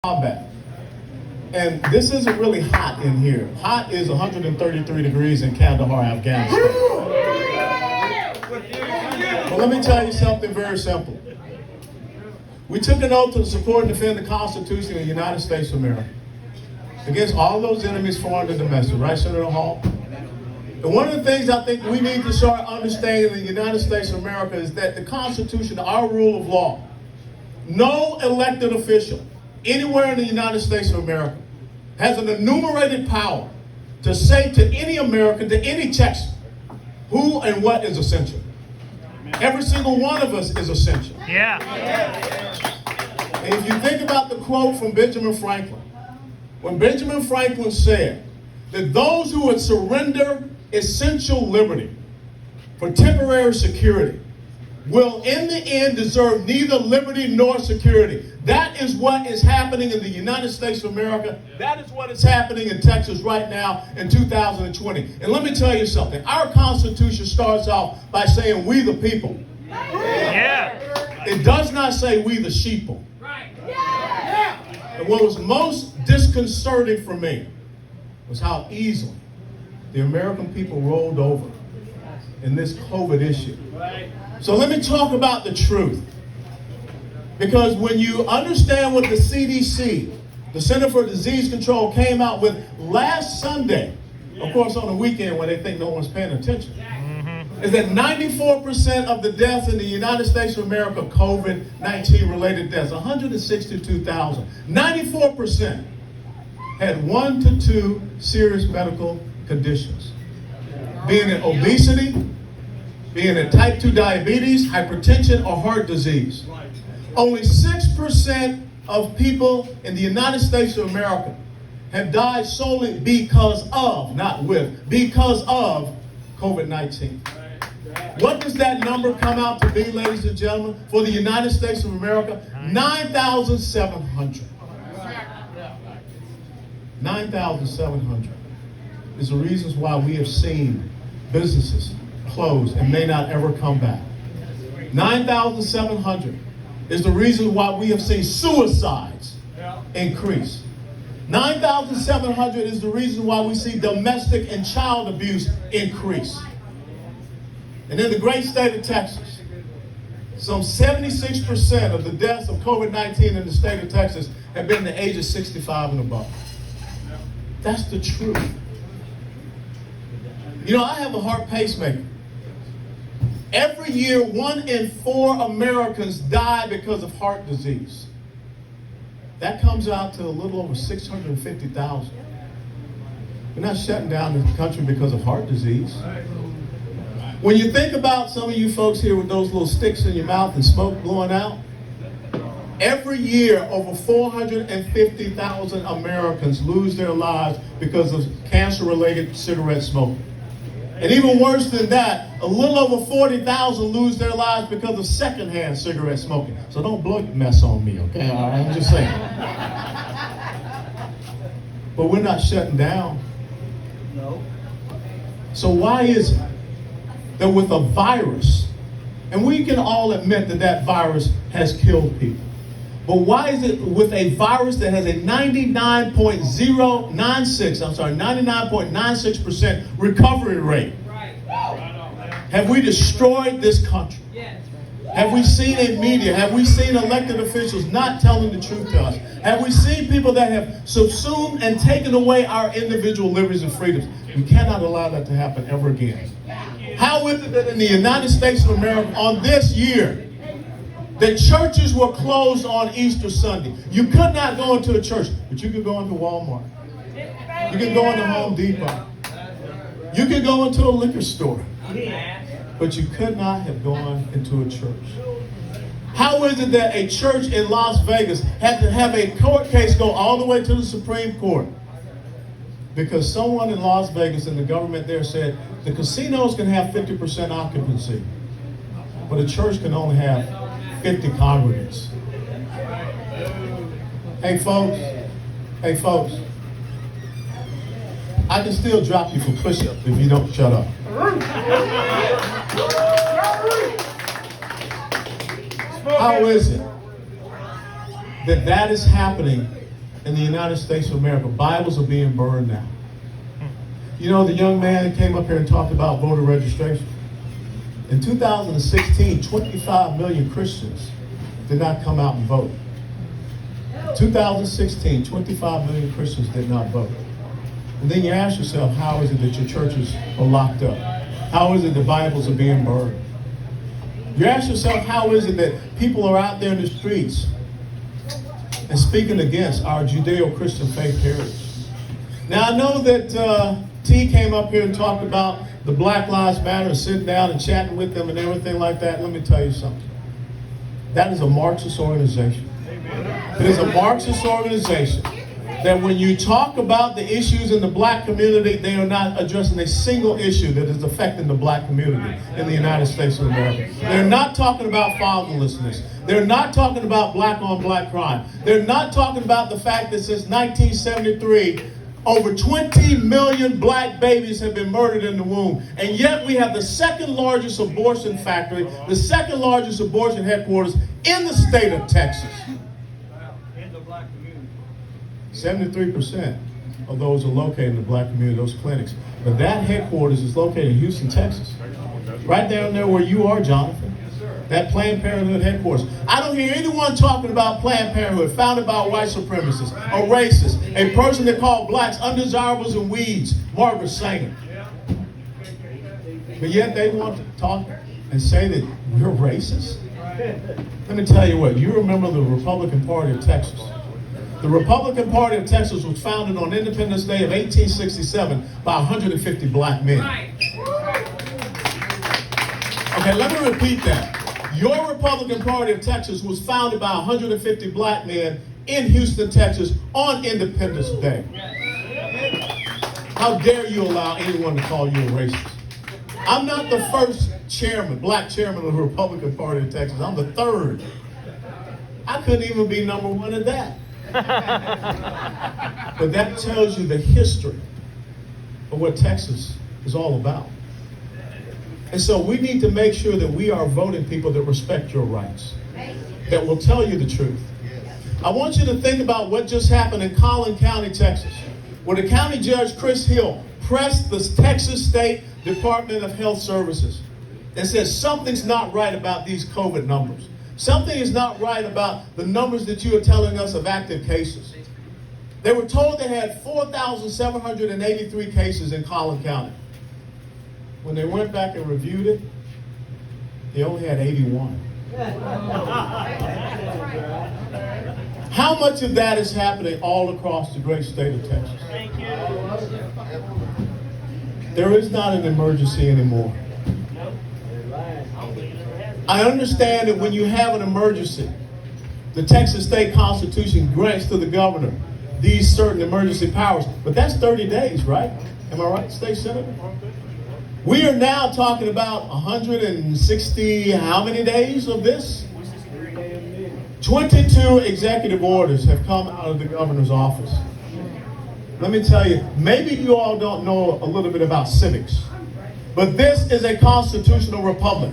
combat. And this isn't really hot in here. Hot is 133 degrees in Kandahar, Afghanistan. Well, let me tell you something very simple. We took an oath to support and defend the Constitution of the United States of America against all those enemies, foreign and domestic. Right, Senator Hall? And one of the things I think we need to start understanding in the United States of America is that the Constitution, our rule of law, no elected official anywhere in the United States of America has an enumerated power to say to any American, to any Texan, who and what is essential. Every single one of us is essential. Yeah. And if you think about the quote from Benjamin Franklin, when Benjamin Franklin said that those who would surrender essential liberty for temporary security will in the end deserve neither liberty nor security. That is what is happening in the United States of America. That is what is happening in Texas right now in 2020. And let me tell you something. Our Constitution starts off by saying we the people. Yeah. It does not say we the sheeple. And what was most disconcerting for me was how easily the American people rolled over in this COVID issue. So let me talk about the truth. Because when you understand what the CDC, the Center for Disease Control, came out with last Sunday, of course on the weekend when they think no one's paying attention, is that 94% of the deaths in the United States of America, COVID-19 related deaths, 162,000, 94% had 1 to 2 serious medical conditions. Being it obesity, being it type 2 diabetes, hypertension, or heart disease. Only 6% of people in the United States of America have died solely because of, not with, because of COVID-19. What does that number come out to be, ladies and gentlemen, for the United States of America? 9,700. 9,700 is the reasons why we have seen businesses close and may not ever come back. 9,700 is the reason why we have seen suicides increase. 9,700 is the reason why we see domestic and child abuse increase. And in the great state of Texas, some 76% of the deaths of COVID-19 in the state of Texas have been the age of 65 and above. That's the truth. You know, I have a heart pacemaker. Every year, 1 in 4 Americans die because of heart disease. That comes out to a little over 650,000. We're not shutting down the country because of heart disease. When you think about some of you folks here with those little sticks in your mouth and smoke blowing out, every year, over 450,000 Americans lose their lives because of cancer-related cigarette smoking. And even worse than that, a little over 40,000 lose their lives because of secondhand cigarette smoking. So don't blow your mess on me, okay? All right, I'm just saying. But we're not shutting down. No. So why is it that with a virus, and we can all admit that that virus has killed people, but why is it with a virus that has a 99.96% recovery rate? Have we destroyed this country? Have we seen a media? Have we seen elected officials not telling the truth to us? Have we seen people that have subsumed and taken away our individual liberties and freedoms? We cannot allow that to happen ever again. How is it that in the United States of America on this year, the churches were closed on Easter Sunday? You could not go into a church, but you could go into Walmart. You could go into Home Depot. You could go into a liquor store. But you could not have gone into a church. How is it that a church in Las Vegas had to have a court case go all the way to the Supreme Court? Because someone in Las Vegas and the government there said the casinos can have 50% occupancy, but a church can only have 50 congregants. Hey folks, I can still drop you for push-ups if you don't shut up. How is it that is happening in the United States of America, Bibles are being burned now. You know, the young man that came up here and talked about voter registration. In 2016, 25 million Christians did not come out and vote. 2016, 25 million Christians did not vote. And then you ask yourself, how is it that your churches are locked up? How is it the Bibles are being burned? You ask yourself, how is it that people are out there in the streets and speaking against our Judeo-Christian faith heritage? Now, I know that T came up here and talked about the Black Lives Matter, sitting down and chatting with them and everything like that. Let me tell you something. That is a Marxist organization. It is a Marxist organization that when you talk about the issues in the black community, they are not addressing a single issue that is affecting the black community in the United States of America. They're not talking about fatherlessness. They're not talking about black on black crime. They're not talking about the fact that since 1973, over 20 million black babies have been murdered in the womb. And yet we have the second largest abortion factory, the second largest abortion headquarters in the state of Texas. 73% of those are located in the black community, those clinics. But that headquarters is located in Houston, Texas. Right down there where you are, Jonathan. That Planned Parenthood headquarters. I don't hear anyone talking about Planned Parenthood, founded by white supremacists, a racist, a person that called blacks undesirables and weeds, Margaret Sanger. But yet they want to talk and say that we're racist. Let me tell you what, you remember the Republican Party of Texas. The Republican Party of Texas was founded on Independence Day of 1867 by 150 black men. Okay, let me repeat that. Your Republican Party of Texas was founded by 150 black men in Houston, Texas on Independence Day. How dare you allow anyone to call you a racist? I'm not the first chairman, black chairman of the Republican Party of Texas. I'm the third. I couldn't even be number one at that. But that tells you the history of what Texas is all about. And so we need to make sure that we are voting people that respect your rights, that will tell you the truth. I want you to think about what just happened in Collin County, Texas, where the county judge, Chris Hill, pressed the Texas State Department of Health Services and said something's not right about these COVID numbers. Something is not right about the numbers that you are telling us of active cases. They were told they had 4,783 cases in Collin County. When they went back and reviewed it, they only had 81. How much of that is happening all across the great state of Texas? Thank you. There is not an emergency anymore. I understand that when you have an emergency, the Texas State Constitution grants to the governor these certain emergency powers, but that's 30 days, right? Am I right, State Senator? We are now talking about 160, how many days of this? 22 executive orders have come out of the governor's office. Let me tell you, maybe you all don't know a little bit about civics, but this is a constitutional republic.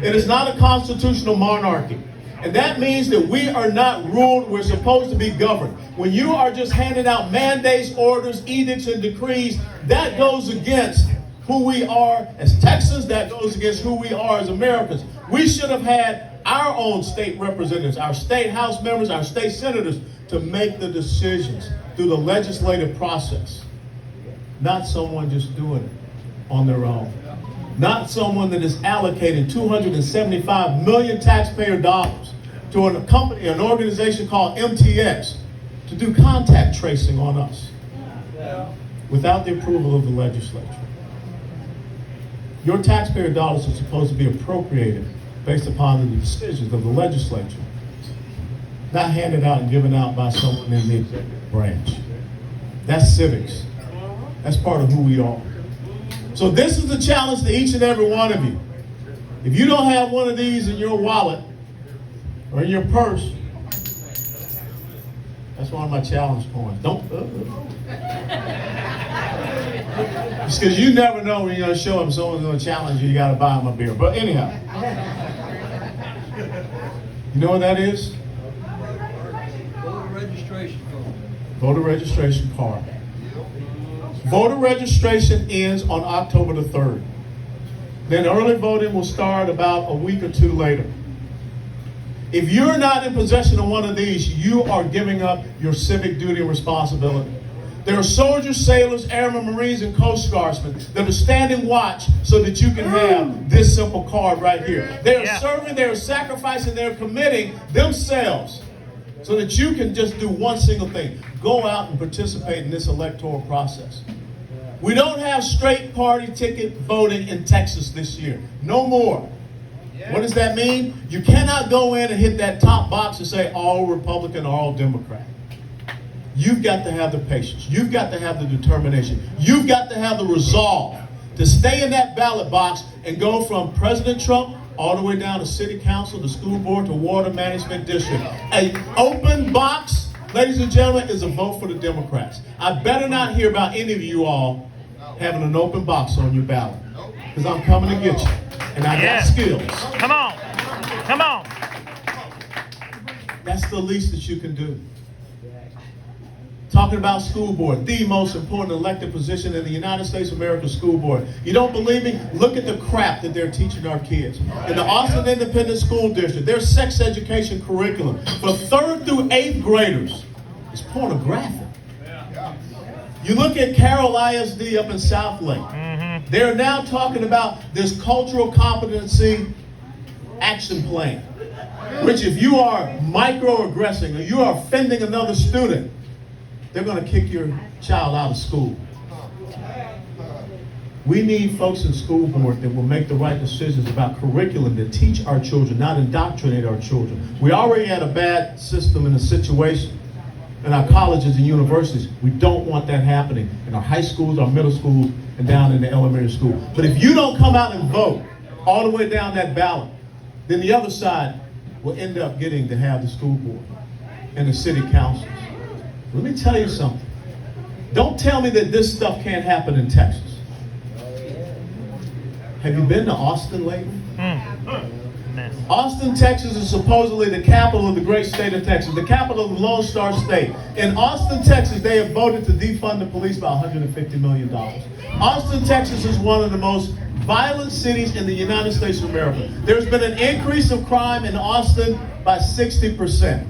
It is not a constitutional monarchy. And that means that we are not ruled, we're supposed to be governed. When you are just handing out mandates, orders, edicts, and decrees, that goes against who we are as Texans, that goes against who we are as Americans. We should have had our own state representatives, our state house members, our state senators to make the decisions through the legislative process. Not someone just doing it on their own. Not someone that is allocating $275 million taxpayer dollars to a company, an organization called MTX, to do contact tracing on us without the approval of the legislature. Your taxpayer dollars are supposed to be appropriated based upon the decisions of the legislature, not handed out and given out by someone in the executive branch. That's civics. That's part of who we are. So this is the challenge to each and every one of you. If you don't have one of these in your wallet or in your purse, that's one of my challenge points. Don't. It's because you never know when you're going to show them someone's going to challenge you, you got to buy them a beer. But anyhow, you know what that is? Voter registration form. voter registration card. Voter registration ends on October the 3rd. Then early voting will start about a week or two later. If you're not in possession of one of these, you are giving up your civic duty and responsibility. There are soldiers, sailors, airmen, Marines, and Coast Guardsmen that are standing watch so that you can have this simple card right here. They are serving, they are sacrificing, they are committing themselves so that you can just do one single thing. Go out and participate in this electoral process. We don't have straight party ticket voting in Texas this year. No more. What does that mean? You cannot go in and hit that top box and say all Republican or all Democrat. You've got to have the patience. You've got to have the determination. You've got to have the resolve to stay in that ballot box and go from President Trump all the way down to city council, the school board, to water management district. An open box, ladies and gentlemen, is a vote for the Democrats. I better not hear about any of you all having an open box on your ballot, because I'm coming to get you. And I got skills. Come on. Come on. That's the least that you can do. Talking about school board, the most important elected position in the United States of America, school board. You don't believe me? Look at the crap that they're teaching our kids. In the Austin Independent School District, their sex education curriculum for 3rd through 8th graders is pornographic. You look at Carroll ISD up in South Lake. They're now talking about this cultural competency action plan, which if you are microaggressing or you are offending another student, they're going to kick your child out of school. We need folks in school board that will make the right decisions about curriculum that teach our children, not indoctrinate our children. We already had a bad system and a situation in our colleges and universities. We don't want that happening in our high schools, our middle schools, and down in the elementary school. But if you don't come out and vote all the way down that ballot, then the other side will end up getting to have the school board and the city councils. Let me tell you something. Don't tell me that this stuff can't happen in Texas. Have you been to Austin lately? Austin, Texas is supposedly the capital of the great state of Texas, the capital of the Lone Star State. In Austin, Texas, they have voted to defund the police by $150 million. Austin, Texas is one of the most violent cities in the United States of America. There's been an increase of crime in Austin by 60%.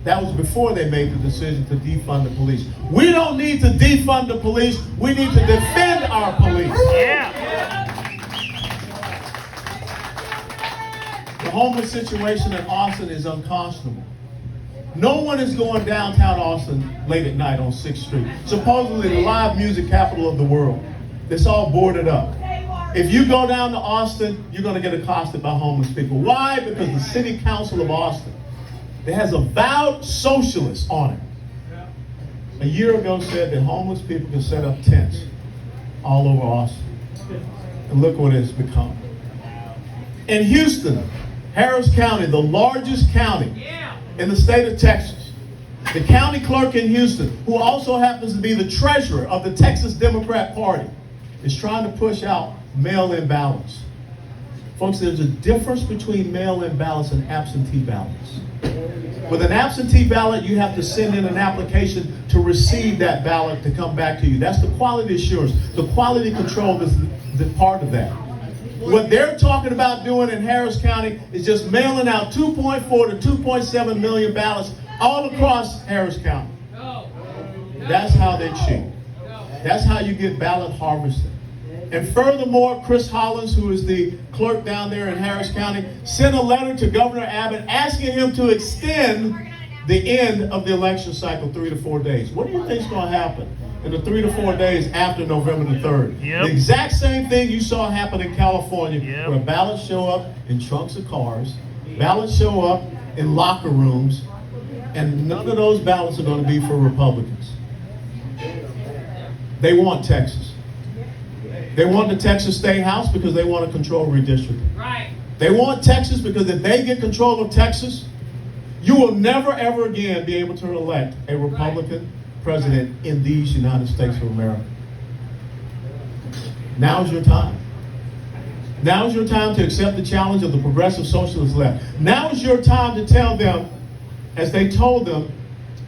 That was before they made the decision to defund the police. We don't need to defund the police. We need to defend our police. The homeless situation in Austin is unconscionable. No one is going downtown Austin late at night on 6th Street. Supposedly the live music capital of the world. It's all boarded up. If you go down to Austin, you're going to get accosted by homeless people. Why? Because the city council of Austin, it has a vowed socialist on it. A year ago said that homeless people can set up tents all over Austin. And look what it's become. In Houston, Harris County, the largest county in the state of Texas, the county clerk in Houston, who also happens to be the treasurer of the Texas Democrat Party, is trying to push out mail-in ballots. Folks, there's a difference between mail-in ballots and absentee ballots. With an absentee ballot, you have to send in an application to receive that ballot to come back to you. That's the quality assurance. The quality control is the part of that. What they're talking about doing in Harris County is just mailing out 2.4 to 2.7 million ballots all across Harris County. That's how they cheat. That's how you get ballot harvesting. And furthermore, Chris Hollins, who is the clerk down there in Harris County, sent a letter to Governor Abbott asking him to extend the end of the election cycle 3 to 4 days. What do you think is going to happen in the 3 to 4 days after November the 3rd? The exact same thing you saw happen in California, where ballots show up in trunks of cars, ballots show up in locker rooms, and none of those ballots are going to be for Republicans. They want Texas. They want the Texas State House because they want to control redistricting. Right. They want Texas because if they get control of Texas, you will never ever again be able to elect a Republican president in these United States of America. Now's your time. Now is your time to accept the challenge of the progressive socialist left. Now is your time to tell them, as they told them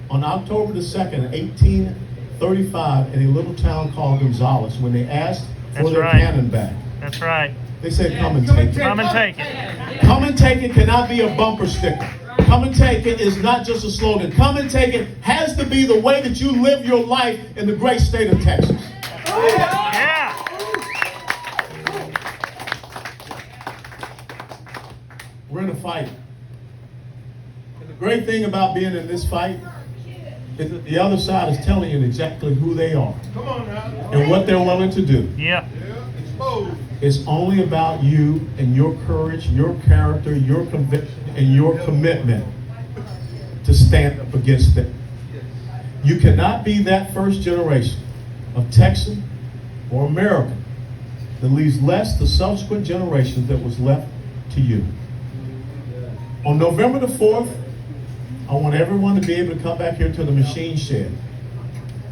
On October the 2nd, 1835, in a little town called Gonzales, when they asked for their cannon back, That's right. they said, come and take it. Come and take it. Come and take it cannot be a bumper sticker. Come and take it is not just a slogan. Come and take it has to be the way that you live your life in the great state of Texas. Yeah. We're in a fight. And the great thing about being in this fight is that the other side is telling you exactly who they are. Come on now. And what they're willing to do. Yeah. Exposed. It's only about you and your courage, your character, your conviction, and your commitment to stand up against them. You cannot be that first generation of Texan or American that leaves less the subsequent generations that was left to you. On November the 4th, I want everyone to be able to come back here to the machine shed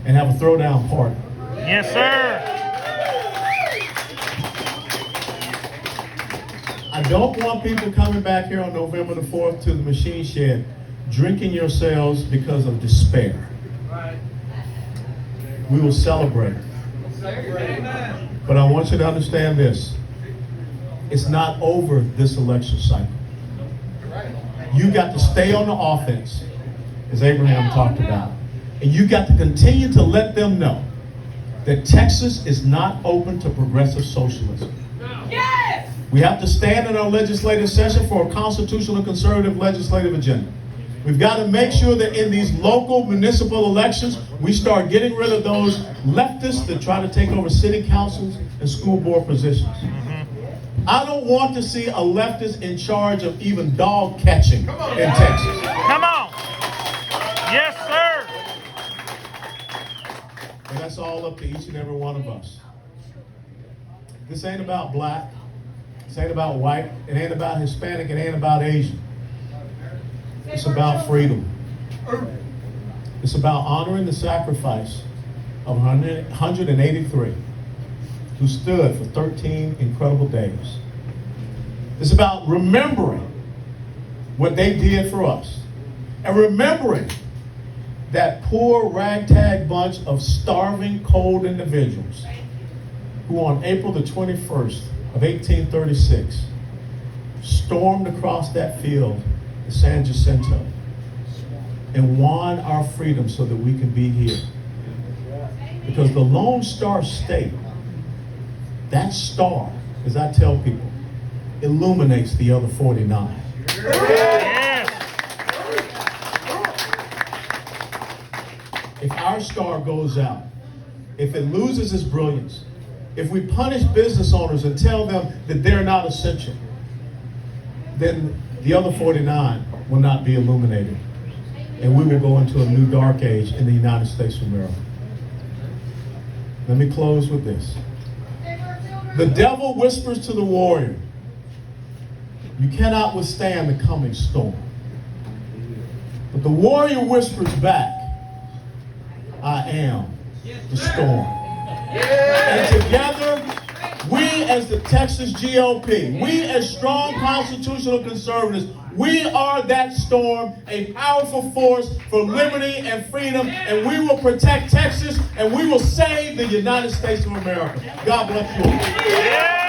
and have a throwdown party. Yes, sir. I don't want people coming back here on November the 4th to the machine shed drinking yourselves because of despair. We will celebrate. But I want you to understand this. It's not over this election cycle. You got to stay on the offense, as Abraham talked about. And you got to continue to let them know that Texas is not open to progressive socialism. Yes! We have to stand in our legislative session for a constitutional conservative legislative agenda. We've got to make sure that in these local municipal elections, we start getting rid of those leftists that try to take over city councils and school board positions. I don't want to see a leftist in charge of even dog catching in Texas. Come on. Yes, sir. And that's all up to each and every one of us. This ain't about black. This ain't about white. It ain't about Hispanic. It ain't about Asian. It's about freedom. It's about honoring the sacrifice of 183 who stood for 13 incredible days. It's about remembering what they did for us and remembering that poor ragtag bunch of starving, cold individuals who on April the 21st of 1836 stormed across that field to San Jacinto and won our freedom so that we can be here. Because the Lone Star State, that star, as I tell people, illuminates the other 49. Yes. If our star goes out, if it loses its brilliance, if we punish business owners and tell them that they're not essential, then the other 49 will not be illuminated. And we will go into a new dark age in the United States of America. Let me close with this. The devil whispers to the warrior, you cannot withstand the coming storm. But the warrior whispers back, I am the storm. And together, we as the Texas GOP, we as strong constitutional conservatives, we are that storm, a powerful force for liberty and freedom, and we will protect Texas, and we will save the United States of America. God bless you all. Yeah.